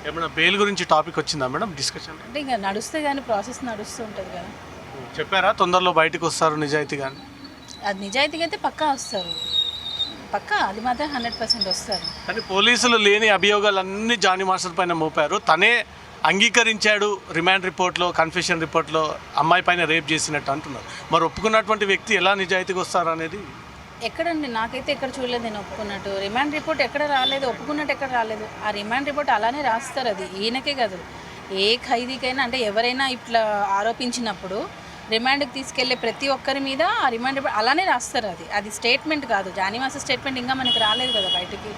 ఏమైనా బెయిల్ గురించి టాపిక్ వచ్చిందా మేడం డిస్కషన్? అంటే ఇంకా నడుస్తే కానీ ప్రాసెస్ నడుస్తూ ఉంటుంది కదా. చెప్పారా తొందరలో బయటకు వస్తారు నిజాయితీ కానీ? అది నిజాయితీగా అయితే పక్కా వస్తారు, పక్కా అది మాత్రం 100% వస్తారు. కానీ పోలీసులు లేని అభియోగాలన్నీ జానీ మాస్టర్ పైన మోపారు. తనే అంగీకరించాడు రిమాండ్ రిపోర్ట్లో, కన్ఫెషన్ రిపోర్ట్లో అమ్మాయి పైన రేప్ చేసినట్టు అంటున్నారు. మరి ఒప్పుకున్నటువంటి వ్యక్తి ఎలా నిజాయితీగా వస్తారు అనేది ఎక్కడండి, నాకైతే ఎక్కడ చూడలేదు నేను ఒప్పుకున్నట్టు. రిమాండ్ రిపోర్ట్ ఎక్కడ రాలేదు, ఒప్పుకున్నట్టు ఎక్కడ రాలేదు. ఆ రిమాండ్ రిపోర్ట్ అలానే రాస్తారు. అది ఈయనకే కాదు, ఏ ఖైదీకైనా, అంటే ఎవరైనా ఇట్లా ఆరోపించినప్పుడు రిమాండ్కి తీసుకెళ్లే ప్రతి ఒక్కరి మీద ఆ రిమాండ్ రిపోర్ట్ అలానే రాస్తారు. అది స్టేట్మెంట్ కాదు. జానీ మాస్టర్ స్టేట్మెంట్ ఇంకా మనకి రాలేదు కదా బయటికి.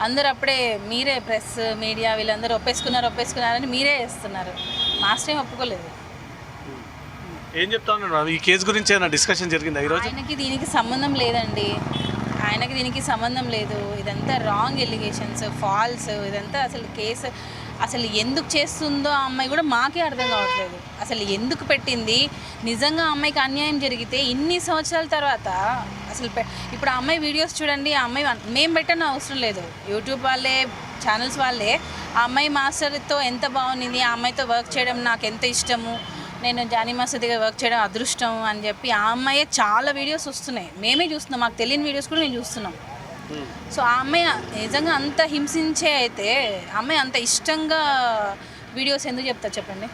అందరూ అప్పుడే మీరే ప్రెస్ మీడియా వీళ్ళందరూ ఒప్పేసుకున్నారని మీరే వేస్తున్నారు. మాస్టర్ ఏం ఒప్పుకోలేదు. ఏం చెప్తా ఉన్నారు? ఈ కేసు గురించి ఏమైనా డిస్కషన్ జరిగిందా ఈరోజు? ఆయనకి దీనికి సంబంధం లేదండి, ఆయనకి దీనికి సంబంధం లేదు. ఇదంతా రాంగ్ ఎలిగేషన్స్, ఫాల్స్. ఇదంతా అసలు కేసు అసలు ఎందుకు చేస్తుందో ఆ అమ్మాయి కూడా మాకే అర్థం కావట్లేదు. అసలు ఎందుకు పెట్టింది? నిజంగా ఆ అమ్మాయికి అన్యాయం జరిగితే ఇన్ని సంవత్సరాల తర్వాత అసలు ఇప్పుడు ఆ అమ్మాయి వీడియోస్ చూడండి. ఆ అమ్మాయి మేము పెట్టని అవసరం లేదు, యూట్యూబ్ వాళ్ళే, ఛానల్స్ వాళ్ళే ఆ అమ్మాయి మాస్టర్తో ఎంత బాగుంది, ఆ అమ్మాయితో వర్క్ చేయడం నాకు ఎంత ఇష్టము, నేను జానీ మాస్టర్ దగ్గర వర్క్ చేయడం అదృష్టం అని చెప్పి ఆ అమ్మాయి చాలా వీడియోస్ వస్తున్నాయి. మేమే చూస్తున్నాం, మాకు తెలియని వీడియోస్ కూడా మేము చూస్తున్నాం. సో ఆ అమ్మాయి నిజంగా అంత హింసించే అయితే ఆ అమ్మాయి అంత ఇష్టంగా వీడియోస్ ఎందుకు చెప్తారు చెప్పండి?